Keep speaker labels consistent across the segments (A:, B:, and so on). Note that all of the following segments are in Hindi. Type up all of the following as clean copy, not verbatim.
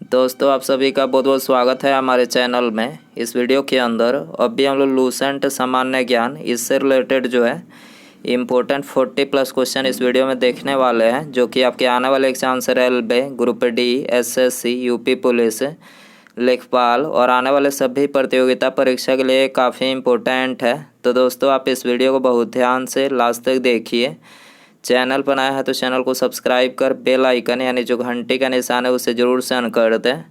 A: दोस्तों आप सभी का बहुत बहुत स्वागत है हमारे चैनल में। इस वीडियो के अंदर अभी हम लोग लूसेंट सामान्य ज्ञान इससे रिलेटेड जो है इम्पोर्टेंट 40+ क्वेश्चन इस वीडियो में देखने वाले हैं, जो कि आपके आने वाले एग्जाम से railway group D, SSC, UP police, लेखपाल और आने वाले सभी प्रतियोगिता परीक्षा के लिए काफ़ी इम्पोर्टेंट है। तो दोस्तों आप इस वीडियो को बहुत ध्यान से लास्ट तक देखिए। चैनल पर नया है तो चैनल को सब्सक्राइब कर बेल आइकन यानी जो घंटी का निशान है उसे ज़रूर से ऑन कर दें।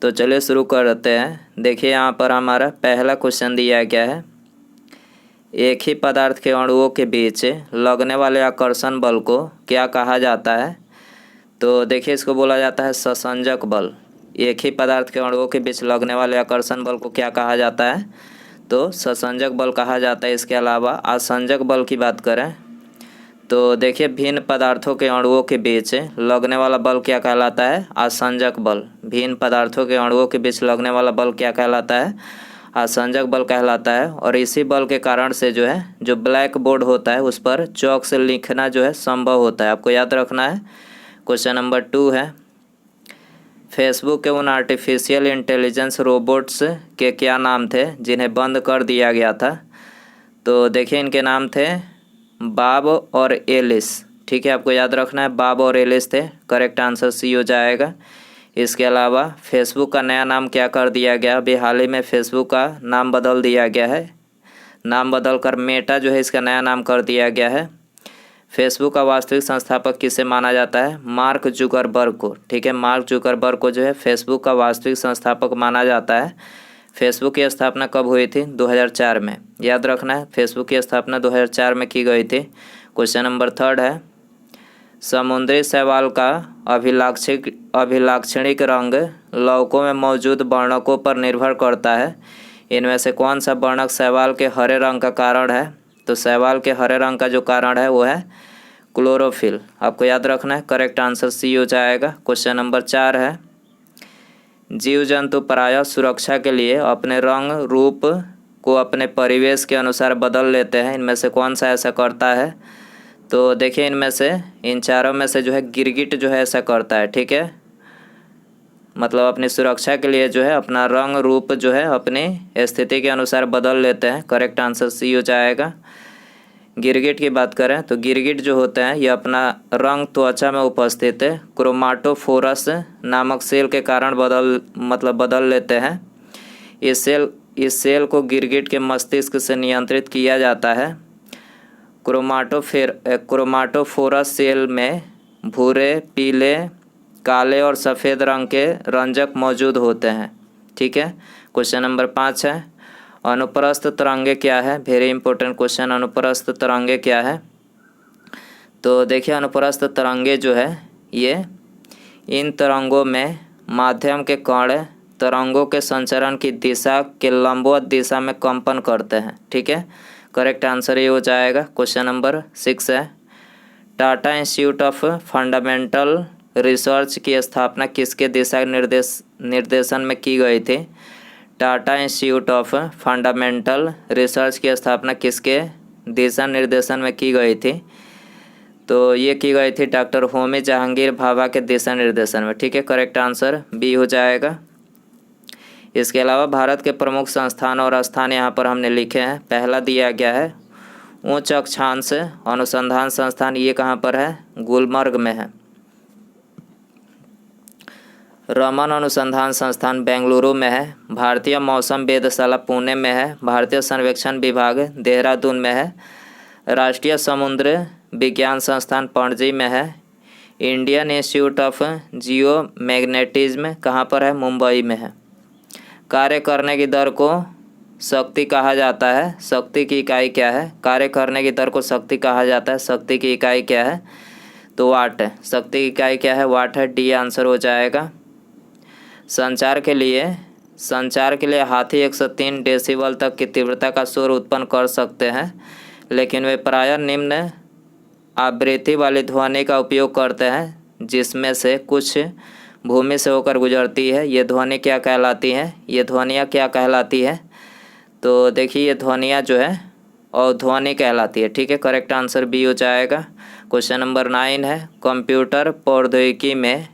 A: तो चलिए शुरू करते हैं। देखिए यहाँ पर हमारा पहला क्वेश्चन दिया गया है, एक ही पदार्थ के अणुओं के बीच लगने वाले आकर्षण बल को क्या कहा जाता है। तो देखिए इसको बोला जाता है ससंजक बल। एक ही पदार्थ के अणुओं के बीच लगने वाले आकर्षण बल को क्या कहा जाता है, तो ससंजक बल कहा जाता है। इसके अलावा आसंजक बल की बात करें तो देखिए भिन्न पदार्थों के अणुओं के बीच लगने वाला बल क्या कहलाता है, आसंजक बल। भिन्न पदार्थों के अणुओं के बीच लगने वाला बल क्या कहलाता है, आसंजक बल कहलाता है। और इसी बल के कारण से जो है जो ब्लैक बोर्ड होता है उस पर चौक से लिखना जो है संभव होता है। आपको याद रखना है। क्वेश्चन नंबर 2 है, फेसबुक के उन आर्टिफिशियल इंटेलिजेंस रोबोट्स के क्या नाम थे जिन्हें बंद कर दिया गया था। तो देखिए इनके नाम थे बॉब और एलिस। ठीक है, आपको याद रखना है, बॉब और एलिस थे। करेक्ट आंसर सी हो जाएगा। इसके अलावा फेसबुक का नया नाम क्या कर दिया गया, अभी हाल ही में फेसबुक का नाम बदल दिया गया है। नाम बदल कर मेटा जो है इसका नया नाम कर दिया गया है। फेसबुक का वास्तविक संस्थापक किसे माना जाता है, मार्क जुकरबर्ग को। ठीक है, मार्क जुकरबर्ग को जो है फेसबुक का वास्तविक संस्थापक माना जाता है। फेसबुक की स्थापना कब हुई थी, 2004 में। याद रखना है, फेसबुक की स्थापना 2004 में की गई थी। क्वेश्चन नंबर 3 है, समुद्री शैवाल का अभिलाक्षणिक रंग लौकों में मौजूद वर्णकों पर निर्भर करता है। इनमें से कौन सा वर्णक शैवाल के हरे रंग का कारण है। तो शैवाल के हरे रंग का जो कारण है वो है क्लोरोफिल। आपको याद रखना है। करेक्ट आंसर सी हो जाएगा। क्वेश्चन नंबर 4 है, जीव जंतु प्रायः सुरक्षा के लिए अपने रंग रूप को अपने परिवेश के अनुसार बदल लेते हैं। इनमें से कौन सा ऐसा करता है। तो देखिए इनमें से इन चारों में से जो है गिरगिट जो है ऐसा करता है। ठीक है, मतलब अपनी सुरक्षा के लिए जो है अपना रंग रूप जो है अपनी स्थिति के अनुसार बदल लेते हैं। करेक्ट आंसर सी हो जाएगा। गिरगिट की बात करें तो गिरगिट जो होते हैं ये अपना रंग त्वचा में उपस्थित क्रोमाटोफोरस नामक सेल के कारण बदल लेते हैं। इस सेल को गिरगिट के मस्तिष्क से नियंत्रित किया जाता है। क्रोमाटोफोरस सेल में भूरे, पीले, काले और सफ़ेद रंग के रंजक मौजूद होते हैं। ठीक है, क्वेश्चन नंबर 5 है, अनुप्रस्थ तरंगे क्या है। वेरी इंपॉर्टेंट क्वेश्चन, अनुप्रस्थ तरंगे क्या है। तो देखिए अनुप्रस्थ तरंगे जो है ये इन तरंगों में माध्यम के कण तरंगों के संचरण की दिशा के लंबवत दिशा में कंपन करते हैं। ठीक है, करेक्ट आंसर ये हो जाएगा। क्वेश्चन नंबर 6 है, Tata institute of fundamental research की स्थापना किसके दिशा निर्देशन में की गई थी। Tata institute of fundamental research की स्थापना किसके दिशा निर्देशन में की गई थी। तो ये की गई थी डॉक्टर होमी जहांगीर भाभा के दिशा निर्देशन में। ठीक है, करेक्ट आंसर बी हो जाएगा। इसके अलावा भारत के प्रमुख संस्थान और स्थान यहाँ पर हमने लिखे हैं। पहला दिया गया है उच्च अक्षांश अनुसंधान संस्थान, ये कहाँ पर है, गुलमर्ग में है। रमन अनुसंधान संस्थान बेंगलुरु में है। भारतीय मौसम वेधशाला पुणे में है। भारतीय सर्वेक्षण विभाग देहरादून में है। राष्ट्रीय समुद्र विज्ञान संस्थान पणजी में है। Indian institute of geo magnetism कहाँ पर है, मुंबई में है। कार्य करने की दर को शक्ति कहा जाता है। शक्ति की इकाई क्या है, कार्य करने की दर को शक्ति कहा जाता है। शक्ति की इकाई क्या है, तो वाट है। शक्ति की इकाई क्या है, वाट है। डी आंसर हो जाएगा। संचार के लिए हाथी 103 डेसिबल तक की तीव्रता का शोर उत्पन्न कर सकते हैं, लेकिन वे प्रायः निम्न आवृत्ति वाली ध्वनि का उपयोग करते हैं, जिसमें से कुछ भूमि से होकर गुजरती है। ये ध्वनि क्या कहलाती है, ये ध्वनियाँ क्या कहलाती है। तो देखिए ये ध्वनियाँ जो है अवध्वनि कहलाती है। ठीक है, करेक्ट आंसर बी हो जाएगा। क्वेश्चन नंबर 9 है, कंप्यूटर प्रौद्योगिकी में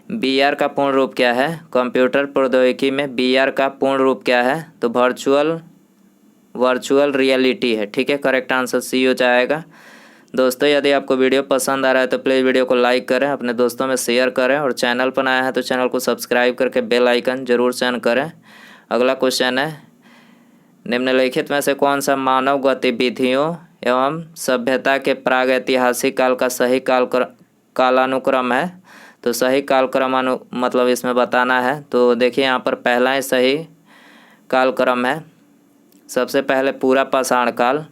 A: VR का पूर्ण रूप क्या है? कंप्यूटर प्रौद्योगिकी में VR का पूर्ण रूप क्या है? तो वर्चुअल रियलिटी है। ठीक है, करेक्ट आंसर सी हो जाएगा। दोस्तों, यदि आपको वीडियो पसंद आ रहा है तो प्लीज़ वीडियो को लाइक करें, अपने दोस्तों में शेयर करें और चैनल पर नया है तो चैनल को सब्सक्राइब करके बेल आइकन जरूर चयन करें। अगला क्वेश्चन है, निम्नलिखित में से कौन सा मानव गतिविधियों एवं सभ्यता के प्राग ऐतिहासिक काल का सही कालानुक्रम है? तो सही कालक्रम मतलब इसमें बताना है। तो देखिए यहाँ पर पहला ही सही कालक्रम है। सबसे पहले पूरा पाषाण काल,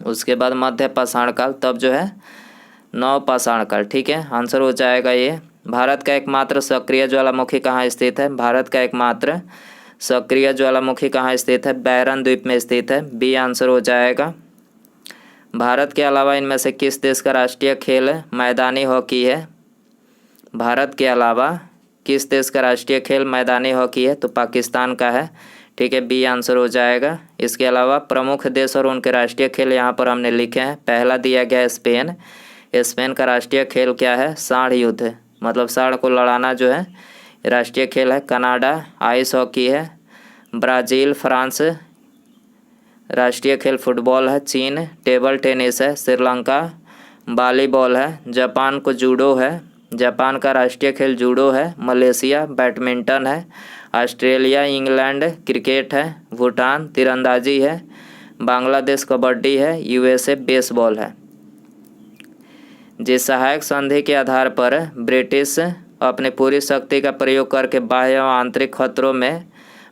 A: उसके बाद मध्य पाषाण काल, तब जो है नव पाषाण काल। ठीक है, आंसर हो जाएगा ये। भारत का एकमात्र सक्रिय ज्वालामुखी कहाँ स्थित है? भारत का एकमात्र सक्रिय ज्वालामुखी कहाँ स्थित है? बैरन द्वीप में स्थित है। बी आंसर हो जाएगा। भारत के अलावा इनमें से किस देश का राष्ट्रीय खेल मैदानी हॉकी है? भारत के अलावा किस देश का राष्ट्रीय खेल मैदानी हॉकी है? तो पाकिस्तान का है। ठीक है, बी आंसर हो जाएगा। इसके अलावा प्रमुख देश और उनके राष्ट्रीय खेल यहाँ पर हमने लिखे हैं। पहला दिया गया है स्पेन। स्पेन का राष्ट्रीय खेल क्या है? सांड युद्ध, मतलब सांड को लड़ाना जो है राष्ट्रीय खेल है। कनाडा आइस हॉकी है। ब्राज़ील फ्रांस राष्ट्रीय खेल फुटबॉल है। चीन टेबल टेनिस है। श्रीलंका वॉलीबॉल है। जापान को जूडो है, जापान का राष्ट्रीय खेल जूडो है। मलेशिया बैडमिंटन है। ऑस्ट्रेलिया इंग्लैंड क्रिकेट है। भूटान तीरंदाजी है। बांग्लादेश कबड्डी है। USA बेसबॉल है। जिस सहायक संधि के आधार पर ब्रिटिश अपनी पूरी शक्ति का प्रयोग करके बाह्य व आंतरिक खतरों में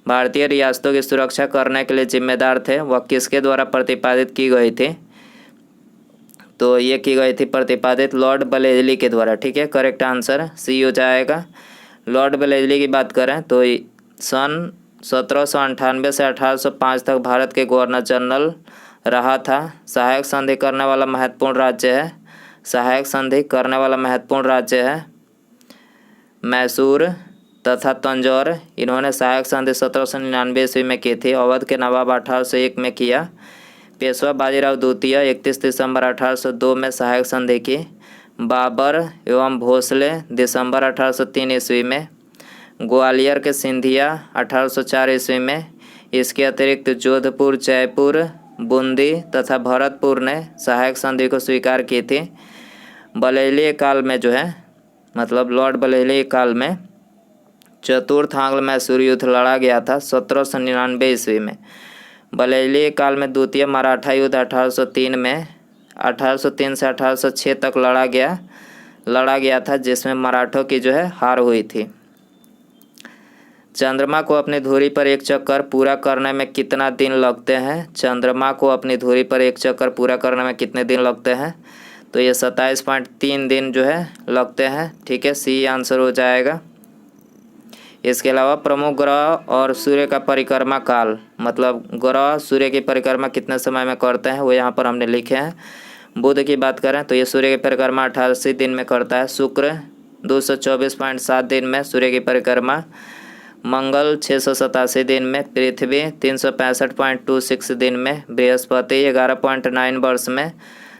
A: भारतीय रियासतों की सुरक्षा करने के लिए जिम्मेदार थे, वह किसके द्वारा प्रतिपादित की गई थी? तो ये की गई थी प्रतिपादित लॉर्ड बलेजली के द्वारा। ठीक है, करेक्ट आंसर सी हो जाएगा। लॉर्ड बलेजली की बात करें तो सन 1798 से 1805 तक भारत के गवर्नर जनरल रहा था। सहायक संधि करने वाला महत्वपूर्ण राज्य है। सहायक संधि करने वाला महत्वपूर्ण राज्य है मैसूर तथा तंजौर। इन्होंने सहायक संधि 1799 ईस्वी में की थी। अवध के नवाब 1801 में किया। पेशवा बाजीराव द्वितीय 31 दिसंबर 1802 में सहायक संधि की। बाबर एवं भोसले दिसंबर 1803 ईस्वी में। ग्वालियर के सिंधिया 1804 ईस्वी में। इसके अतिरिक्त जोधपुर जयपुर बूंदी तथा भरतपुर ने सहायक संधि को स्वीकार की थी। बलेली काल में जो है, मतलब लॉर्ड बलेली काल में चतुर्थ आंग्ल मैसूर युद्ध लड़ा गया था 1799 ईस्वी में। बलेली काल में द्वितीय मराठा युद्ध 1803 में 1803 से 1806 तक लड़ा गया था, जिसमें मराठों की जो है हार हुई थी। चंद्रमा को अपनी धुरी पर एक चक्कर पूरा करने में कितना दिन लगते हैं? चंद्रमा को अपनी धुरी पर एक चक्कर पूरा करने में कितने दिन लगते हैं? तो ये 27.3 दिन जो है लगते हैं। ठीक है, सी आंसर हो जाएगा। इसके अलावा प्रमुख ग्रह और सूर्य का परिक्रमा काल, मतलब ग्रह सूर्य की परिक्रमा कितने समय में करते हैं, वो यहाँ पर हमने लिखे हैं। बुध की बात करें तो ये सूर्य की परिक्रमा 88 दिन में करता है। शुक्र 224.7 दिन में सूर्य की परिक्रमा। मंगल 687 दिन में। पृथ्वी 365.26 दिन में। बृहस्पति 11.9 वर्ष में।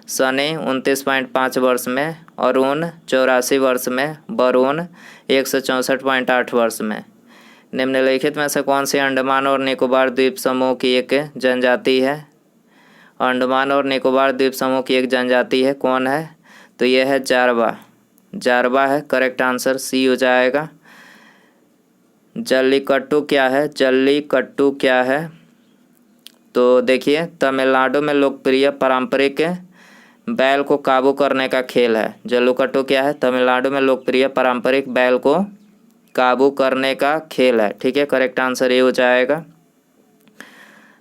A: शनि 29.5 वर्ष में। अरुण 84 वर्ष में। वरुण 164.8 वर्ष में। निम्नलिखित में से कौन सी अंडमान और निकोबार द्वीप समूह की एक जनजाति है? अंडमान और निकोबार द्वीप समूह की एक जनजाति है, कौन है? तो यह है जारवा। जारवा है, करेक्ट आंसर सी हो जाएगा। जल्लीकट्टू क्या है? जल्लीकट्टू क्या है? तो देखिए, तमिलनाडु में लोकप्रिय पारंपरिक बैल को काबू करने का खेल है। जल्लीकट्टू क्या है? तमिलनाडु में लोकप्रिय पारंपरिक बैल को काबू करने का खेल है। ठीक है, करेक्ट आंसर ये हो जाएगा।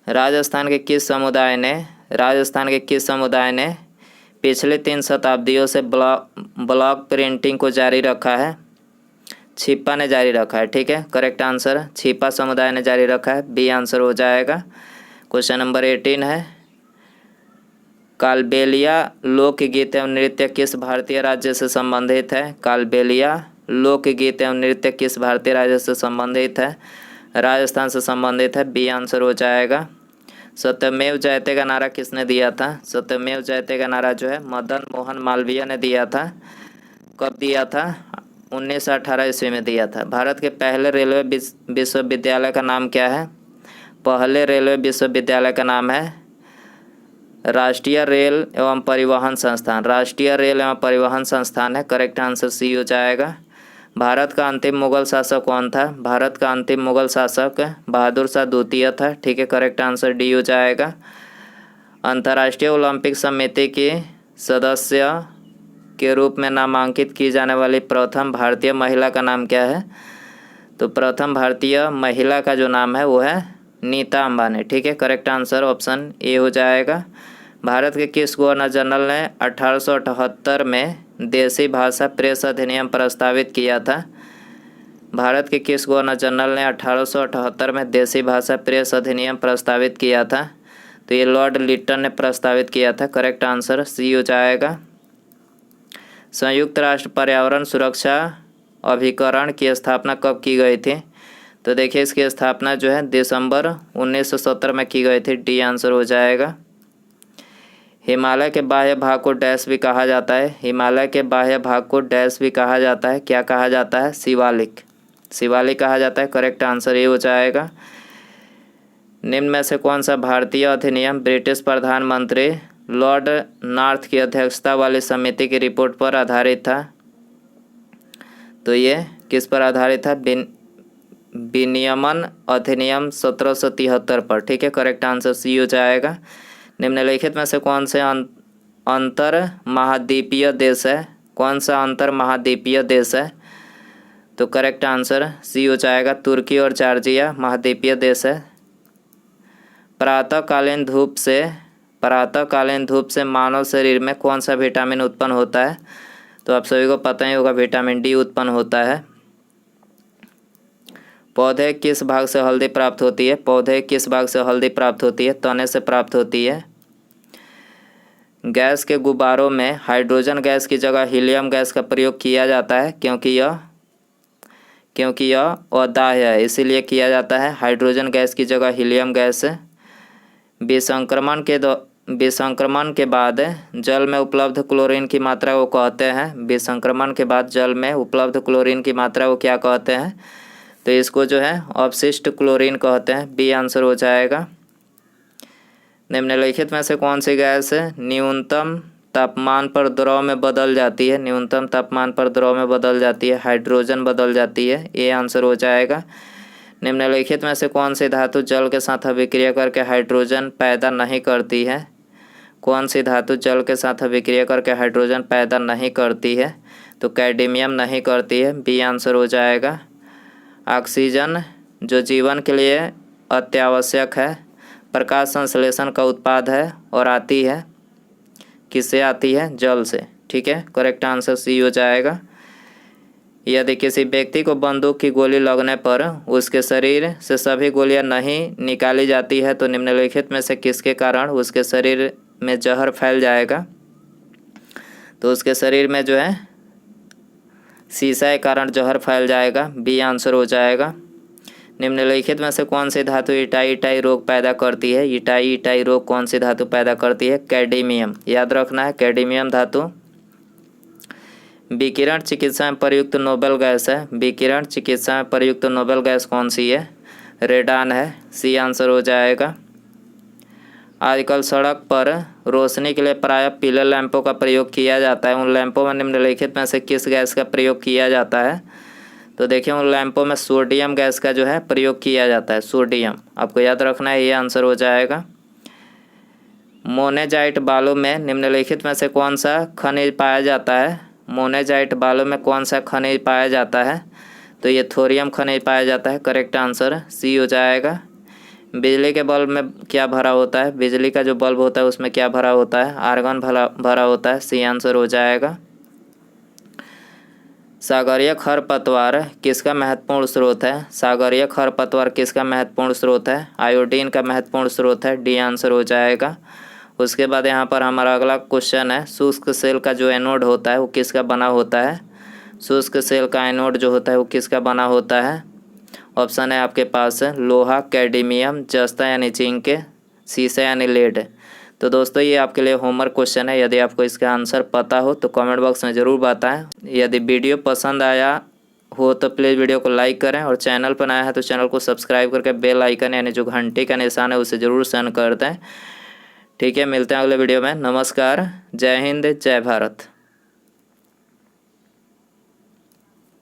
A: राजस्थान के किस समुदाय ने पिछले 3 शताब्दियों से ब्लॉक प्रिंटिंग को जारी रखा है? छिपा ने जारी रखा है। ठीक है, करेक्ट आंसर छिपा समुदाय ने जारी रखा है। बी आंसर हो जाएगा। क्वेश्चन नंबर 18 है, कालबेलिया लोकगीत एवं नृत्य किस भारतीय राज्य से संबंधित है? कालबेलिया लोकगीत एवं नृत्य किस भारतीय राज्य से संबंधित है? राजस्थान से संबंधित है। बी आंसर हो जाएगा। सत्यमेव जयते का नारा किसने दिया था? सत्यमेव जयते का नारा जो है मदन मोहन मालवीय ने दिया था। कब दिया था? 1918 ईस्वी में दिया था। भारत के पहले रेलवे विश्वविद्यालय का नाम क्या है? पहले रेलवे विश्वविद्यालय का नाम है राष्ट्रीय रेल एवं परिवहन संस्थान। राष्ट्रीय रेल एवं परिवहन संस्थान है। करेक्ट आंसर सी हो जाएगा। भारत का अंतिम मुगल शासक कौन था? भारत का अंतिम मुगल शासक बहादुर शाह द्वितीय था। ठीक है, करेक्ट आंसर डी हो जाएगा। अंतर्राष्ट्रीय ओलंपिक समिति की सदस्य के रूप में नामांकित की जाने वाली प्रथम भारतीय महिला का नाम क्या है? तो प्रथम भारतीय महिला का जो नाम है वो है नीता अंबानी। ठीक है, करेक्ट आंसर ऑप्शन ए हो जाएगा। भारत के किस गवर्नर जनरल ने 1878 में देसी भाषा प्रेस अधिनियम प्रस्तावित किया था? भारत के किस गवर्नर जनरल ने 1878 में देसी भाषा प्रेस अधिनियम प्रस्तावित किया था? तो ये लॉर्ड लिटन ने प्रस्तावित किया था। करेक्ट आंसर सी हो जाएगा। संयुक्त राष्ट्र पर्यावरण सुरक्षा अभिकरण की स्थापना कब की गई थी? तो देखिए इसकी स्थापना जो है दिसंबर 1970 में की गई थी। डी आंसर हो जाएगा। हिमालय के बाह्य भाग को डैश भी कहा जाता है। हिमालय के बाह्य भाग को डैश भी कहा जाता है। क्या कहा जाता है? शिवालिक। शिवालिक कहा जाता है। करेक्ट आंसर ये हो जाएगा। निम्न में से कौन सा भारतीय अधिनियम ब्रिटिश प्रधानमंत्री लॉर्ड नॉर्थ की अध्यक्षता वाली समिति की रिपोर्ट पर आधारित था? तो ये किस पर आधारित था? विनियमन अधिनियम 1773 पर। ठीक है, करेक्ट आंसर सी हो जाएगा। निम्नलिखित में से कौन से अंतर महाद्वीपीय देश है? कौन सा अंतर महाद्वीपीय देश है? तो करेक्ट आंसर सी हो जाएगा। तुर्की और जॉर्जिया महाद्वीपीय देश है। प्रातःकालीन धूप से मानव शरीर में कौन सा विटामिन उत्पन्न होता है? तो आप सभी को पता ही होगा, विटामिन डी उत्पन्न होता है। पौधे किस भाग से हल्दी प्राप्त होती है? पौधे किस भाग से हल्दी प्राप्त होती है? तने से प्राप्त होती है। गैस के गुब्बारों में हाइड्रोजन गैस की जगह हीलियम गैस का प्रयोग किया जाता है क्योंकि यह अदाह्य है, इसीलिए किया जाता है। हाइड्रोजन गैस की जगह हीलियम गैस। विसंक्रमण के बाद जल में उपलब्ध क्लोरीन की मात्रा को कहते हैं। विसंक्रमण के बाद जल में उपलब्ध क्लोरीन की मात्रा को क्या कहते हैं? तो इसको जो है अवशिष्ट क्लोरीन कहते हैं। बी आंसर हो जाएगा। निम्नलिखित में से कौन सी गैस न्यूनतम तापमान पर द्रव में बदल जाती है? न्यूनतम तापमान पर द्रव में बदल जाती है। हाइड्रोजन बदल जाती है। ए आंसर हो जाएगा। निम्नलिखित में से कौन सी धातु जल के साथ अभिक्रिया करके हाइड्रोजन पैदा नहीं करती है? कौन सी धातु जल के साथ अभिक्रिया करके हाइड्रोजन पैदा नहीं करती है? तो कैडमियम नहीं करती है। बी आंसर हो जाएगा। ऑक्सीजन जो जीवन के लिए अत्यावश्यक है, प्रकाश संश्लेषण का उत्पाद है और आती है किससे आती है? जल से। ठीक है, करेक्ट आंसर सी हो जाएगा। यदि किसी व्यक्ति को बंदूक की गोली लगने पर उसके शरीर से सभी गोलियां नहीं निकाली जाती है तो निम्नलिखित में से किसके कारण उसके शरीर में जहर फैल जाएगा? तो उसके शरीर में जो है शीशा के कारण जहर फैल जाएगा। बी आंसर हो जाएगा। निम्नलिखित में से कौन सी धातु इटाई रोग पैदा करती है? इटाई रोग कौन सी धातु पैदा करती है? कैडमियम। याद रखना है, कैडमियम धातु। विकिरण चिकित्सा में प्रयुक्त नोबेल गैस है। विकिरण चिकित्सा में प्रयुक्त नोबेल गैस कौन सी है? रेडान है। सी आंसर हो जाएगा। आजकल सड़क पर रोशनी के लिए प्रायः पीले लैंपों का प्रयोग किया जाता है। उन लैंपों में निम्नलिखित में से किस गैस का प्रयोग किया जाता है? तो देखिए उन लैंपों में सोडियम गैस का जो है प्रयोग किया जाता है। सोडियम आपको याद रखना है। ये आंसर हो जाएगा। मोनेजाइट बालू में निम्नलिखित में से कौन सा खनिज पाया जाता है? मोनेजाइट बालू में कौन सा खनिज पाया जाता है? तो ये थोरियम खनिज पाया जाता है। करेक्ट आंसर सी हो जाएगा। बिजली के बल्ब में क्या भरा होता है? बिजली का जो बल्ब होता है उसमें क्या भरा होता है? आर्गन भरा होता है। सी आंसर हो जाएगा। सागरीय खरपतवार किसका महत्वपूर्ण स्रोत है? सागरीय खरपतवार किसका महत्वपूर्ण स्रोत है? आयोडीन का महत्वपूर्ण स्रोत है। डी आंसर हो जाएगा। उसके बाद यहाँ पर हमारा अगला क्वेश्चन है, शुष्क सेल का जो एनोड होता है वो किसका बना होता है? शुष्क सेल का एनोड जो होता है वो किसका बना होता है? ऑप्शन है आपके पास लोहा, कैडमियम, जस्ता यानी जिंक, शीशा यानी लेड। तो दोस्तों ये आपके लिए होमवर्क क्वेश्चन है। यदि आपको इसका आंसर पता हो तो कमेंट बॉक्स में ज़रूर बताएं। यदि वीडियो पसंद आया हो तो प्लीज़ वीडियो को लाइक करें और चैनल पर नया है तो चैनल को सब्सक्राइब करके बेल आइकन यानी जो घंटी का निशान है उसे ज़रूर सेंड कर दें। ठीक है, मिलते हैं अगले वीडियो में। नमस्कार, जय हिंद, जय भारत।